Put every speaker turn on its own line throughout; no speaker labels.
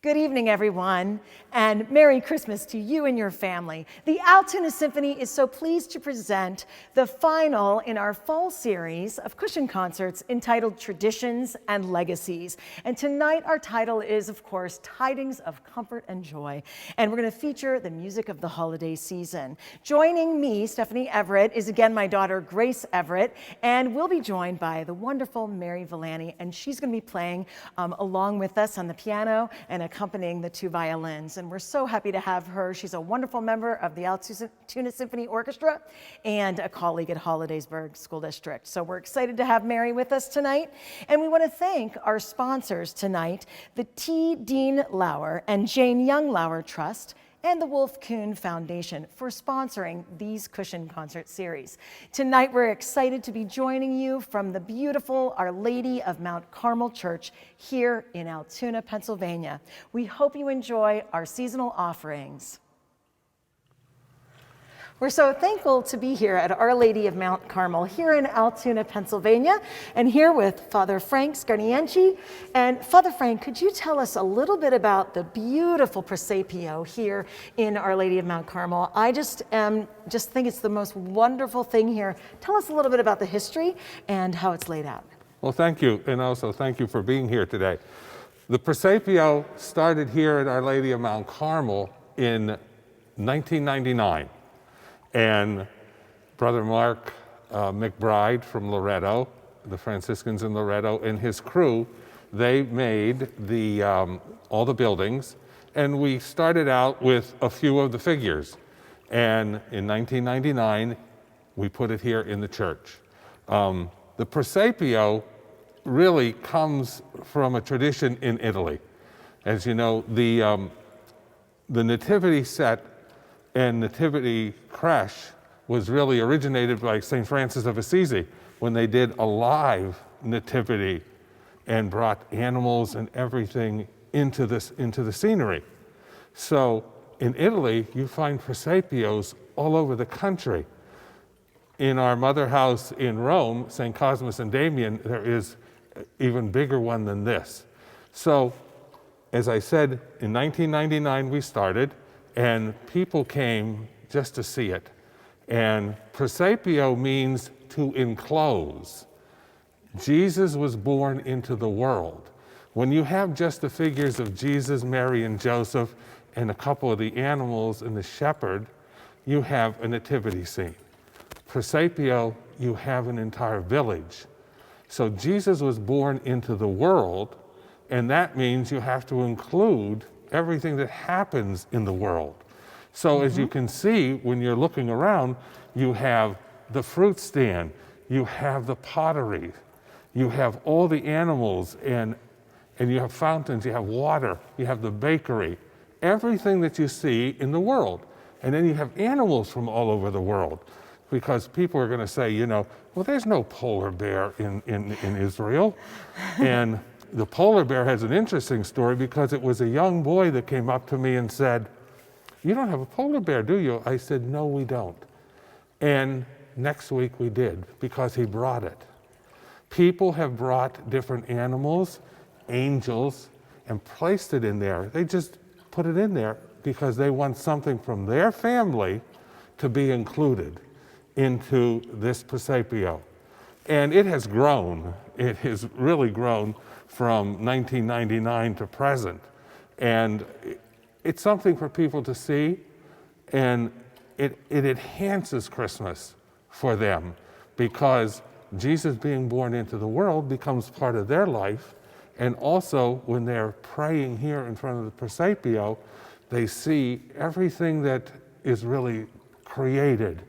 Good evening, everyone, and Merry Christmas to you and your family. The Altoona Symphony is so pleased to present the final in our fall series of cushion concerts entitled Traditions and Legacies. And tonight our title is, of course, Tidings of Comfort and Joy. And we're going to feature the music of the holiday season. Joining me, Stephanie Everett, is again my daughter, Grace Everett, and we'll be joined by the wonderful Mary Villani, and she's going to be playing along with us on the piano and accompanying the two violins. And we're so happy to have her. She's a wonderful member of the Altoona Symphony Orchestra and a colleague at Hollidaysburg School District. So we're excited to have Mary with us tonight. And we want to thank our sponsors tonight, the T. Dean Lauer and Jane Young Lauer Trust, and the Wolf Kuhn Foundation for sponsoring these cushion concert series. Tonight, we're excited to be joining you from the beautiful Our Lady of Mount Carmel Church here in Altoona, Pennsylvania. We hope you enjoy our seasonal offerings. We're so thankful to be here at Our Lady of Mount Carmel here in Altoona, Pennsylvania, and here with Father Frank Scarnienci. And Father Frank, could you tell us a little bit about the beautiful Presepio here in Our Lady of Mount Carmel? I just think it's the most wonderful thing here. Tell us a little bit about the history and how it's laid out.
Well, thank you, and also thank you for being here today. The Presepio started here at Our Lady of Mount Carmel in 1999. And Brother Mark McBride from Loretto, the Franciscans in Loretto, and his crew, they made all the buildings, and we started out with a few of the figures. And in 1999, we put it here in the church. The Presepio really comes from a tradition in Italy. As you know, the nativity set and nativity creche was really originated by St. Francis of Assisi when they did a live nativity and brought animals and everything into the scenery. So in Italy, you find Presepios all over the country. In our mother house in Rome, St. Cosmas and Damian, there is an even bigger one than this. So, as I said, in 1999 we started, and people came just to see it. And Presepio means to enclose. Jesus was born into the world. When you have just the figures of Jesus, Mary, and Joseph, and a couple of the animals and the shepherd, you have a nativity scene. Presepio, you have an entire village. So Jesus was born into the world, and that means you have to include everything that happens in the world. So as you can see, when you're looking around, you have the fruit stand, you have the pottery, you have all the animals, and you have fountains, you have water, you have the bakery, everything that you see in the world. And then you have animals from all over the world, because people are going to say, you know, well, there's no polar bear in Israel. And the polar bear has an interesting story, because it was a young boy that came up to me and said, "You don't have a polar bear, do you?" I said, "No, we don't." And next week we did, because he brought it. People have brought different animals, angels, and placed it in there. They just put it in there because they want something from their family to be included into this Presepio. And it has grown. It has really grown from 1999 to present. And it's something for people to see, and it enhances Christmas for them, because Jesus being born into the world becomes part of their life. And also, when they're praying here in front of the Presepio, they see everything that is really created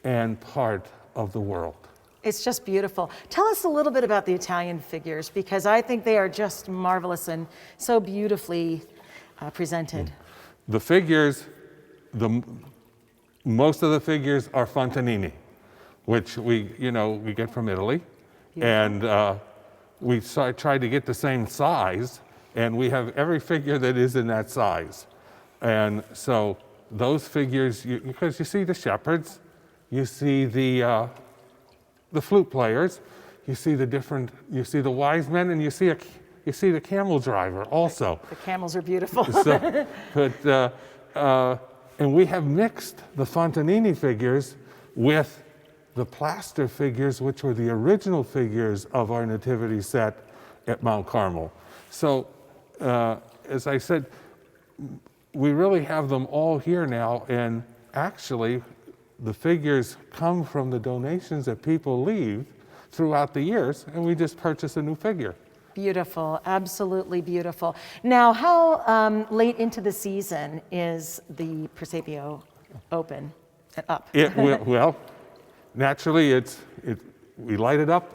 and part of the world.
It's just beautiful. Tell us a little bit about the Italian figures, because I think they are just marvelous and so beautifully presented.
The figures, most of the figures are Fontanini, which we get from Italy. Yeah. And we tried to get the same size, and we have every figure that is in that size. And so those figures, because you see the shepherds, you see the flute players, you see the wise men, and you see you see the camel driver also.
The camels are beautiful.
So, and we have mixed the Fontanini figures with the plaster figures, which were the original figures of our nativity set at Mount Carmel. So, as I said, we really have them all here now, and actually, the figures come from the donations that people leave throughout the years, and we just purchase a new figure.
Beautiful, absolutely beautiful. Now, how late into the season is the Presepio open and up?
Well, naturally, we light it up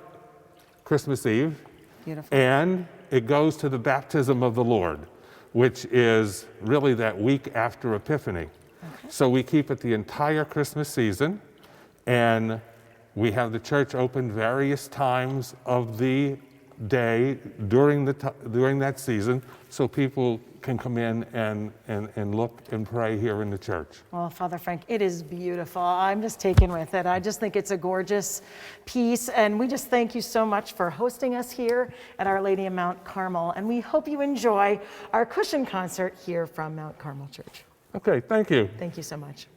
Christmas Eve,
Beautiful.
and it goes to the baptism of the Lord, which is really that week after Epiphany. Okay. So we keep it the entire Christmas season, and we have the church open various times of the day during that season, so people can come in and look and pray here in the church.
Well, Father Frank, it is beautiful. I'm just taken with it. I just think it's a gorgeous piece, and we just thank you so much for hosting us here at Our Lady of Mount Carmel, and we hope you enjoy our cushion concert here from Mount Carmel Church.
Okay, thank you.
Thank you so much.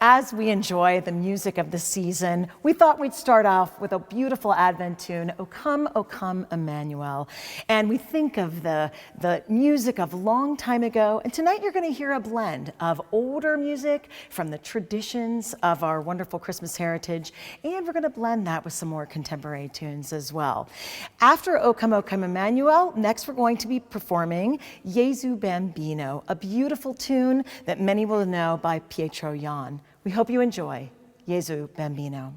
As we enjoy the music of the season, we thought we'd start off with a beautiful Advent tune, O Come, Emmanuel. And we think of the music of long time ago. And tonight you're going to hear a blend of older music from the traditions of our wonderful Christmas heritage. And we're going to blend that with some more contemporary tunes as well. After O Come, Emmanuel, next we're going to be performing Jesu Bambino, a beautiful tune that many will know by Pietro Jan. We hope you enjoy Jesu Bambino.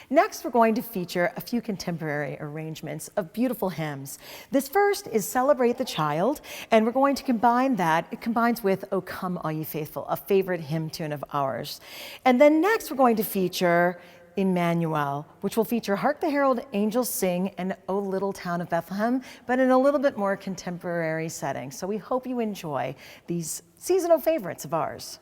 Next, we're going to feature a few contemporary arrangements of beautiful hymns. This first is Celebrate the Child, and we're going to combine that. It combines with O Come All Ye Faithful, a favorite hymn tune of ours. And then next, we're going to feature Emmanuel, which will feature Hark the Herald Angels Sing and O Little Town of Bethlehem, but in a little bit more contemporary setting. So we hope you enjoy these seasonal favorites of ours.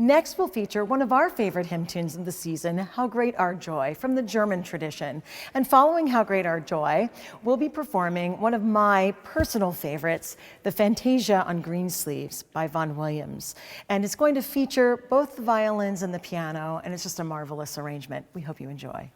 Next, we'll feature one of our favorite hymn tunes of the season, How Great Our Joy, from the German tradition. And following How Great Our Joy, we'll be performing one of my personal favorites, the Fantasia on Green Sleeves by Vaughan Williams. And it's going to feature both the violins and the piano, and it's just a marvelous arrangement. We hope you enjoy.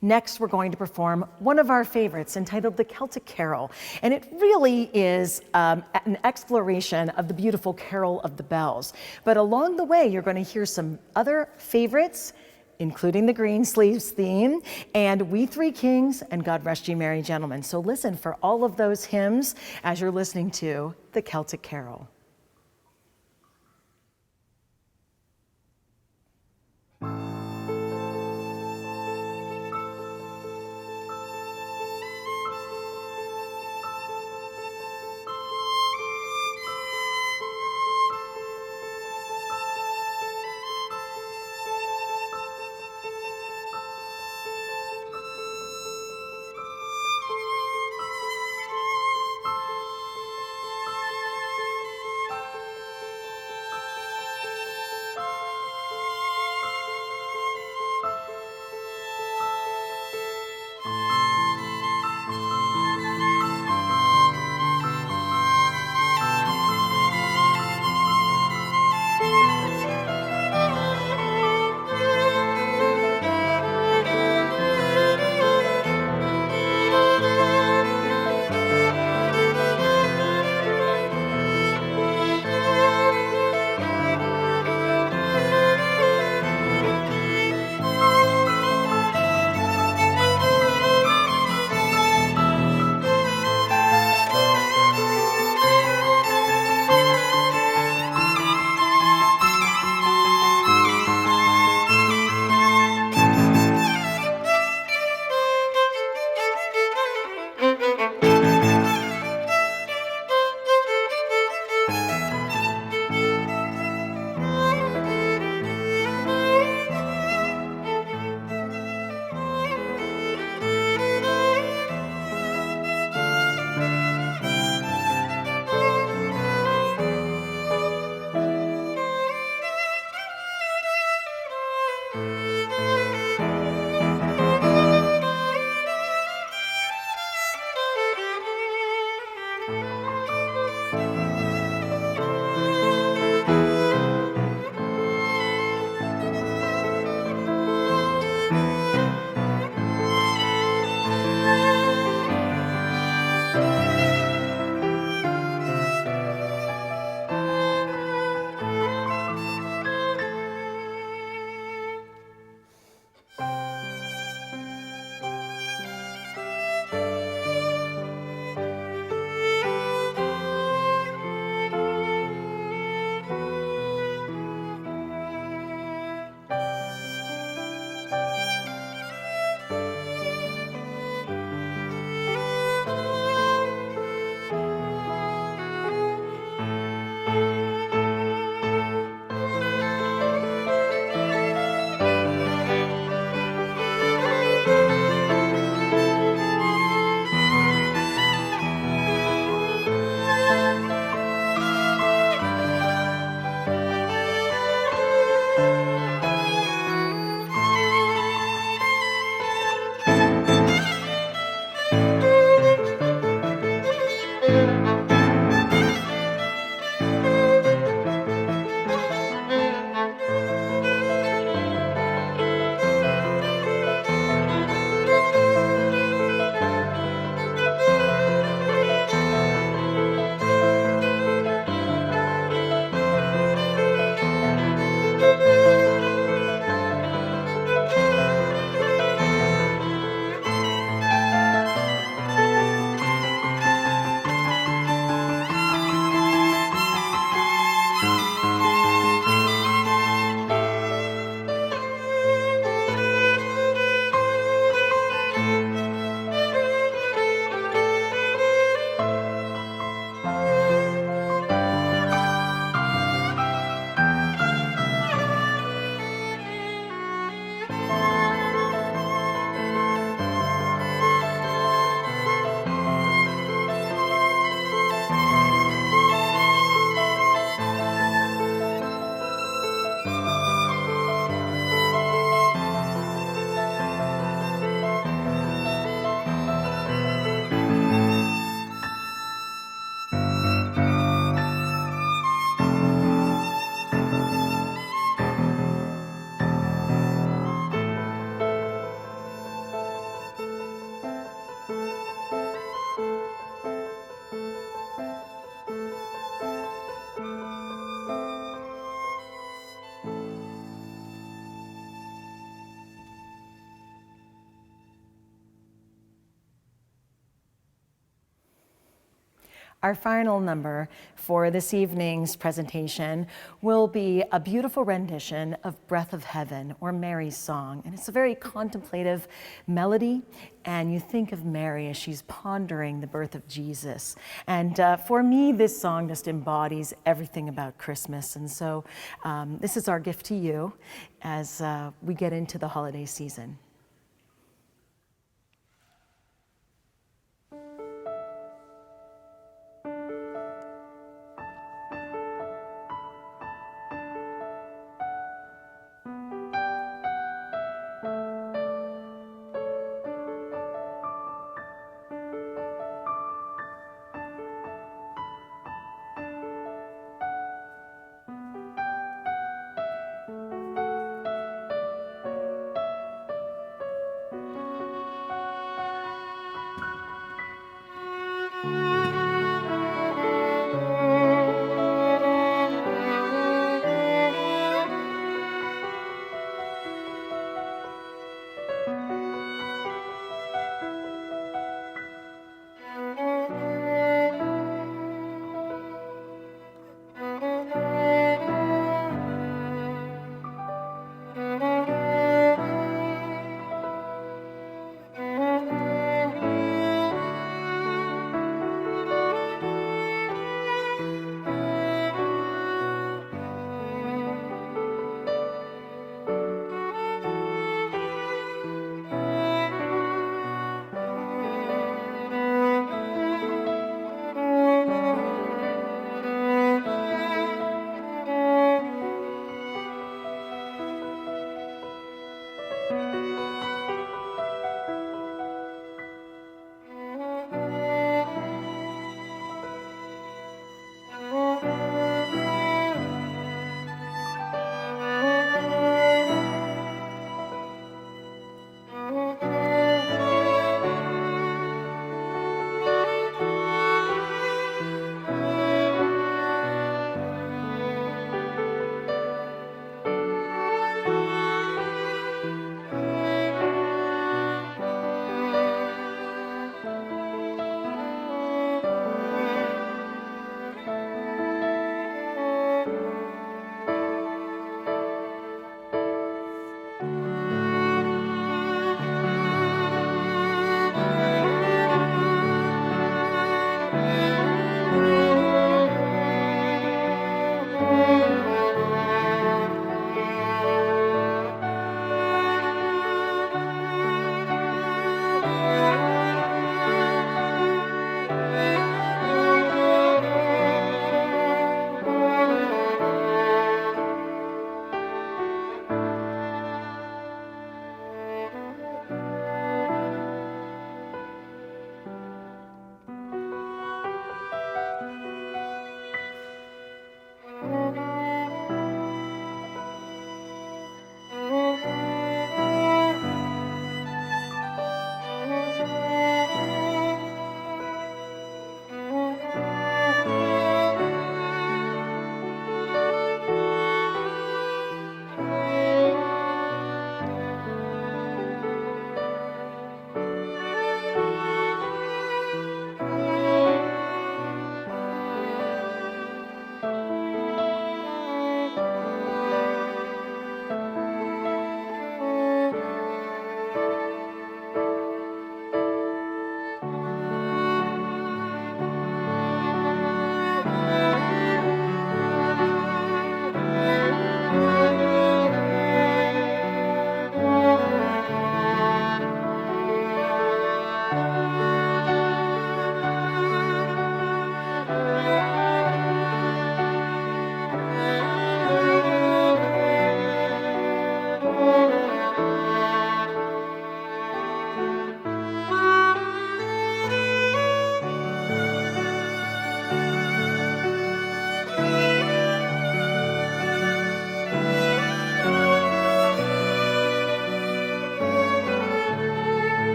Next, we're going to perform one of our favorites entitled The Celtic Carol. And it really is an exploration of the beautiful Carol of the Bells. But along the way, you're going to hear some other favorites, including the Greensleeves theme, and We Three Kings, and God Rest Ye Merry Gentlemen. So listen for all of those hymns as you're listening to The Celtic Carol. Our final number for this evening's presentation will be a beautiful rendition of Breath of Heaven, or Mary's Song. And it's a very contemplative melody, and you think of Mary as she's pondering the birth of Jesus. And for me, this song just embodies everything about Christmas. And so this is our gift to you as we get into the holiday season.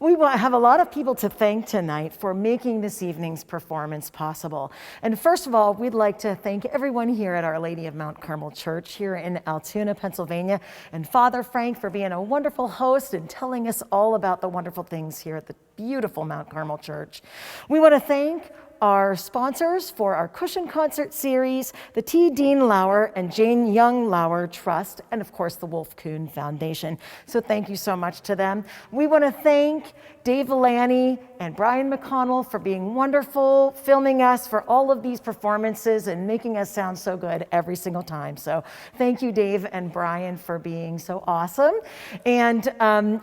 We have a lot of people to thank tonight for making this evening's performance possible. And first of all, we'd like to thank everyone here at Our Lady of Mount Carmel Church here in Altoona, Pennsylvania, and Father Frank for being a wonderful host and telling us all about the wonderful things here at the beautiful Mount Carmel Church. We want to thank our sponsors for our Cushion Concert Series, the T. Dean Lauer and Jane Young Lauer Trust, and of course the Wolf Kuhn Foundation. So thank you so much to them. We want to thank Dave Villani and Brian McConnell for being wonderful, filming us for all of these performances and making us sound so good every single time. So thank you, Dave and Brian, for being so awesome. And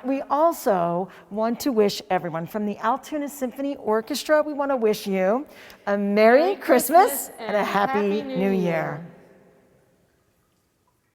we also want to wish everyone from the Altoona Symphony Orchestra, we want to wish you a Merry Christmas and a Happy New Year.